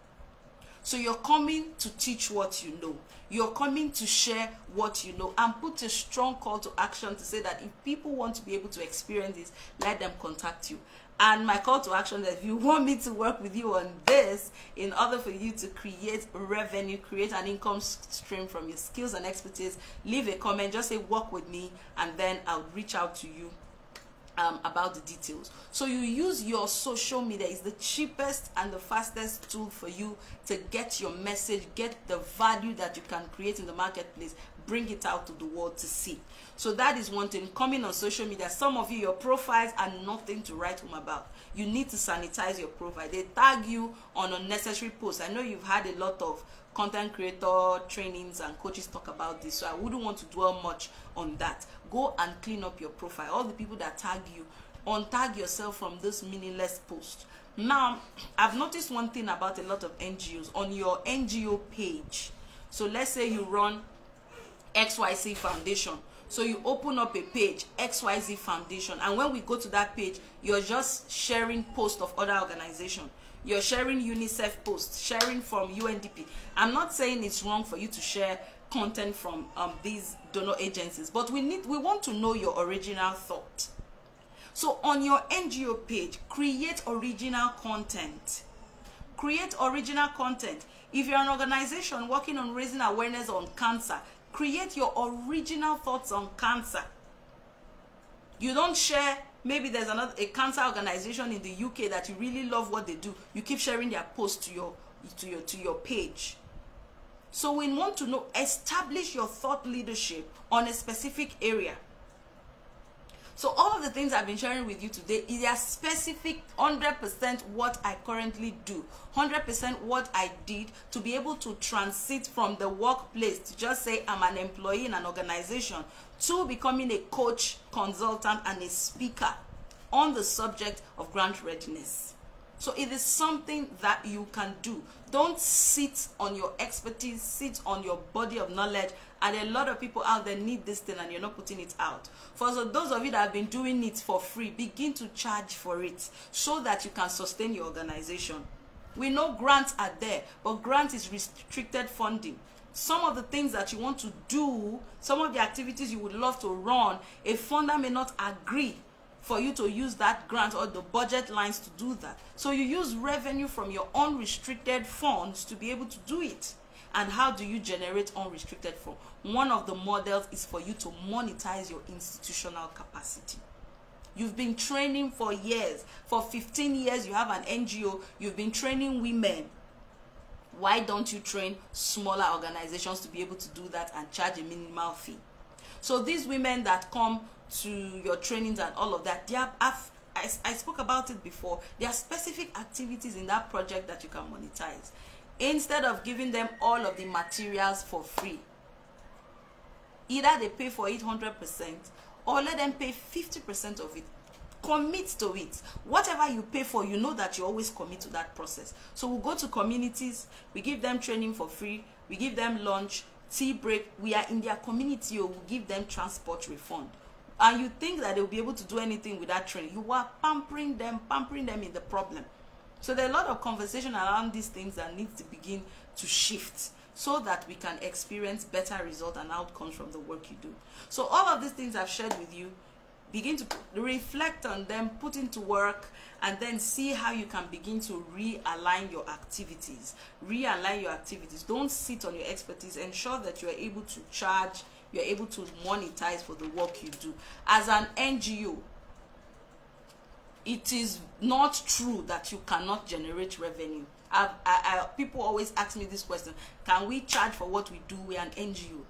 So you're coming to teach what you know. You're coming to share what you know and put a strong call to action to say that if people want to be able to experience this, let them contact you. And my call to action is, if you want me to work with you on this, in order for you to create revenue, create an income stream from your skills and expertise, leave a comment, just say work with me, and then I'll reach out to you about the details. So you use your social media. Is the cheapest and the fastest tool for you to get your message, get the value that you can create in the marketplace, bring it out to the world to see. So that is one thing. Coming on social media, some of you, your profiles are nothing to write home about. You need to sanitize your profile. They tag you on unnecessary posts. I know you've had a lot of content creator trainings and coaches talk about this, so I wouldn't want to dwell much on that. Go and clean up your profile. All the people that tag you, untag yourself from this meaningless post. Now, I've noticed one thing about a lot of NGOs. On your NGO page, so let's say you run XYZ Foundation, so you open up a page, XYZ Foundation, and when we go to that page, you're just sharing posts of other organizations. you're sharing UNICEF posts, sharing from UNDP. I'm not saying it's wrong for you to share content from these donor agencies, but we want to know your original thought. So on your NGO page, create original content. Create original content. If you're an organization working on raising awareness on cancer, create your original thoughts on cancer. You don't share, maybe there's a cancer organization in the UK that you really love what they do. You keep sharing their posts to your page. So we want to know, establish your thought leadership on a specific area. So all of the things I've been sharing with you today is a specific 100% what I currently do, 100% what I did to be able to transit from the workplace to just say I'm an employee in an organization to becoming a coach, consultant, and a speaker on the subject of grant readiness. So it is something that you can do. Don't sit on your expertise, sit on your body of knowledge. And a lot of people out there need this thing and you're not putting it out. For those of you that have been doing it for free, begin to charge for it so that you can sustain your organization. We know grants are there, but grant is restricted funding. Some of the things that you want to do, some of the activities you would love to run, a funder may not agree for you to use that grant or the budget lines to do that. So you use revenue from your unrestricted funds to be able to do it. And how do you generate unrestricted funds? One of the models is for you to monetize your institutional capacity. You've been training for years. For 15 years, you have an NGO. You've been training women. Why don't you train smaller organizations to be able to do that and charge a minimal fee? So these women that come to your trainings and all of that, I spoke about it before. There are specific activities in that project that you can monetize. Instead of giving them all of the materials for free, either they pay for it 100% or let them pay 50% of it. Commit to it. Whatever you pay for, you know that you always commit to that process. So we'll go to communities, we give them training for free, we give them lunch, tea break, we are in their community, or we'll give them transport refund. And you think that they'll be able to do anything with that training. You are pampering them in the problem. So there are a lot of conversation around these things that need to begin to shift so that we can experience better results and outcomes from the work you do. So all of these things I've shared with you, begin to reflect on them, put into work, and then see how you can begin to realign your activities. Realign your activities. Don't sit on your expertise. Ensure that you are able to charge, you're able to monetize for the work you do. As an NGO, it is not true that you cannot generate revenue. People always ask me this question: can we charge for what we do? We're an NGO.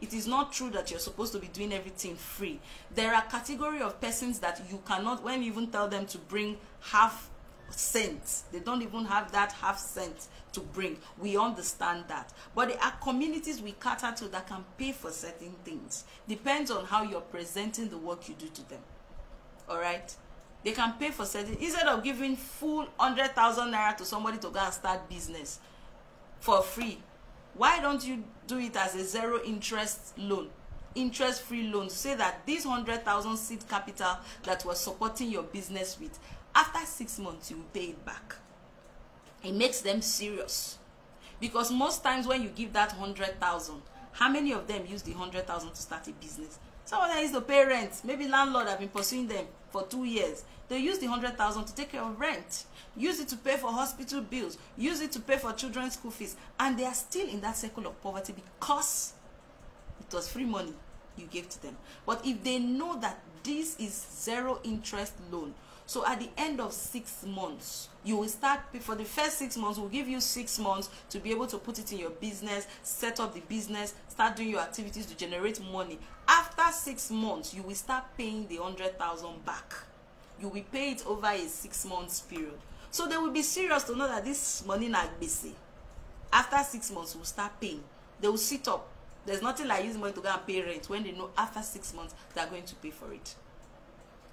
It is not true that you're supposed to be doing everything free. There are category of persons that you cannot, when you even tell them to bring half cents, they don't even have that half cent to bring. We understand that. But there are communities we cater to that can pay for certain things. Depends on how you're presenting the work you do to them. All right? They can pay for certain, instead of giving full 100,000 naira to somebody to go and start business for free. Why don't you do it as a zero interest loan, interest-free loan? Say that this 100,000 seed capital that was supporting your business with, after 6 months you will pay it back. It makes them serious, because most times when you give that 100,000, how many of them use the 100,000 to start a business? Some of them use to pay rent. Maybe landlord have been pursuing them for 2 years. They use the 100,000 to take care of rent, use it to pay for hospital bills, use it to pay for children's school fees, and they are still in that circle of poverty because it was free money you gave to them. But if they know that this is zero interest loan, so at the end of 6 months, you will start, for the first 6 months, we'll give you 6 months to be able to put it in your business, set up the business, start doing your activities to generate money. After 6 months, you will start paying the 100,000 back. You will pay it over a 6 months period. So they will be serious to know that this money not busy. After 6 months, we'll start paying. They will sit up. There's nothing like using money to go and pay rent when they know after 6 months they're going to pay for it.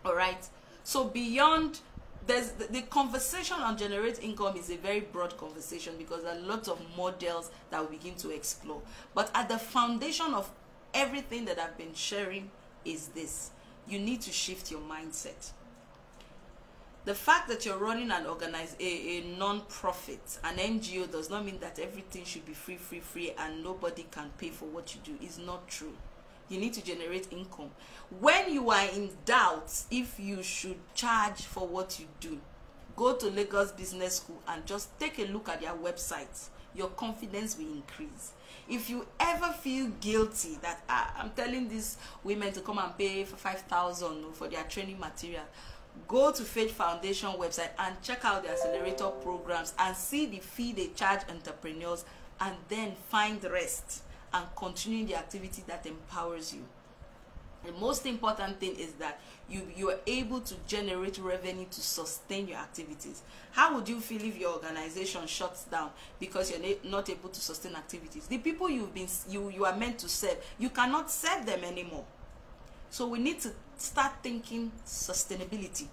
All right. So beyond, there's the conversation on generate income is a very broad conversation because there are lots of models that we begin to explore. But at the foundation of everything that I've been sharing is this: you need to shift your mindset. The fact that you're running an a non-profit, an NGO, does not mean that everything should be free and nobody can pay for what you do. It's not true. You need to generate income. When you are in doubt if you should charge for what you do, go to Lagos Business School and just take a look at their website. Your confidence will increase. If you ever feel guilty that I'm telling these women to come and pay for 5,000 for their training material, go to Faith Foundation website and check out the accelerator programs and see the fee they charge entrepreneurs, and then find the rest and continue the activity that empowers you. The most important thing is that you are able to generate revenue to sustain your activities. How would you feel if your organization shuts down because you're not able to sustain activities? The people you are meant to serve, you cannot serve them anymore. So we need to start thinking sustainability.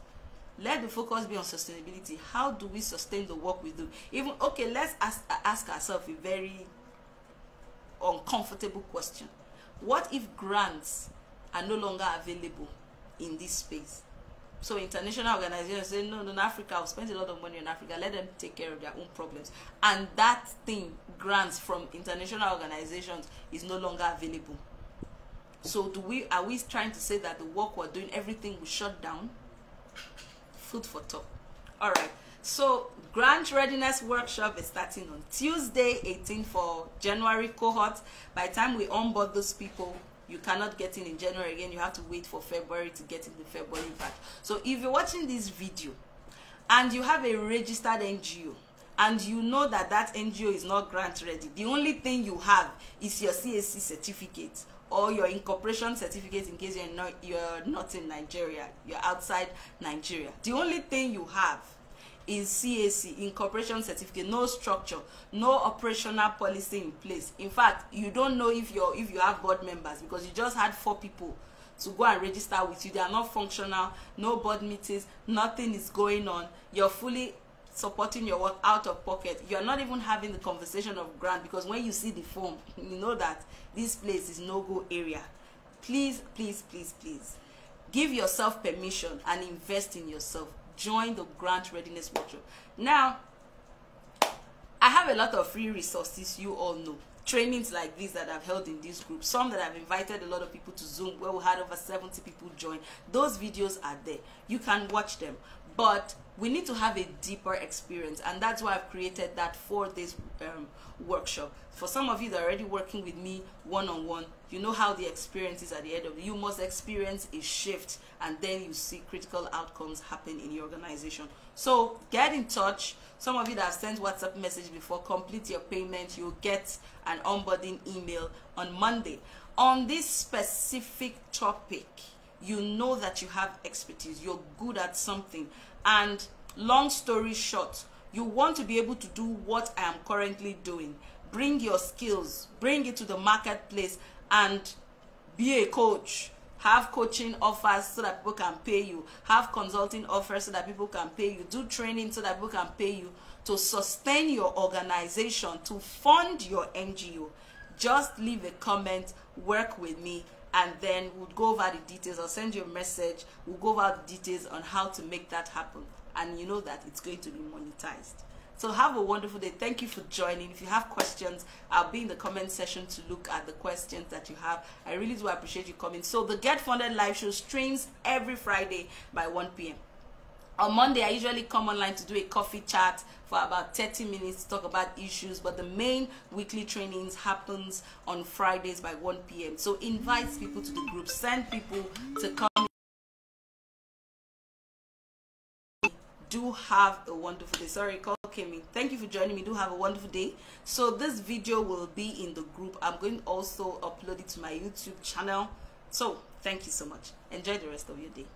Let the focus be on sustainability. How do we sustain the work we do? Even, okay, let's ask ourselves a very uncomfortable question. What if grants are no longer available in this space? So international organizations say, no, in Africa, I'll spend a lot of money in Africa, let them take care of their own problems. And that thing, grants from international organizations, is no longer available. So are we trying to say that the work we're doing, everything will shut down? Food for thought. All right. So grant readiness workshop is starting on Tuesday, 18th for January cohort. By the time we onboard those people, you cannot get in January again. You have to wait for February to get in the February batch. So if you're watching this video and you have a registered NGO and you know that that NGO is not grant ready, the only thing you have is your CAC certificate or your incorporation certificate in case you're not in Nigeria, you're outside Nigeria. The only thing you have is CAC, incorporation certificate, no structure, no operational policy in place. In fact, you don't know if you have board members because you just had 4 people to go and register with you. They are not functional, no board meetings, nothing is going on. You're fully supporting your work out of pocket. You're not even having the conversation of grant, because when you see the form, you know that this place is no-go area. Please, please, please, please give yourself permission and invest in yourself. Join the grant readiness workshop. Now, I have a lot of free resources, you all know. Trainings like this that I've held in this group, some that I've invited a lot of people to Zoom where we had over 70 people join. Those videos are there. You can watch them. But we need to have a deeper experience, and that's why I've created that 4-day workshop. For some of you that are already working with me one-on-one, you know how the experience is at the end of it. You must experience a shift, and then you see critical outcomes happen in your organization. So get in touch. Some of you that have sent WhatsApp message before, complete your payment. You'll get an onboarding email on Monday. On this specific topic, you know that you have expertise, you're good at something, and long story short, you want to be able to do what I am currently doing. Bring your skills, bring it to the marketplace, and be a coach. Have coaching offers so that people can pay you. Have consulting offers so that people can pay you. Do training so that people can pay you to sustain your organization, to fund your NGO. Just leave a comment, work with me, and then we'll go over the details. I'll send you a message. We'll go over the details on how to make that happen. And you know that it's going to be monetized. So have a wonderful day. Thank you for joining. If you have questions, I'll be in the comment section to look at the questions that you have. I really do appreciate you coming. So the Get Funded live show streams every Friday by 1 p.m. On Monday, I usually come online to do a coffee chat for about 30 minutes to talk about issues, but the main weekly trainings happens on Fridays by 1 p.m. So invite people to the group, send people to come. Do have a wonderful day. Sorry, call came in. Thank you for joining me. Do have a wonderful day. So this video will be in the group. I'm going to also upload it to my YouTube channel. So thank you so much. Enjoy the rest of your day.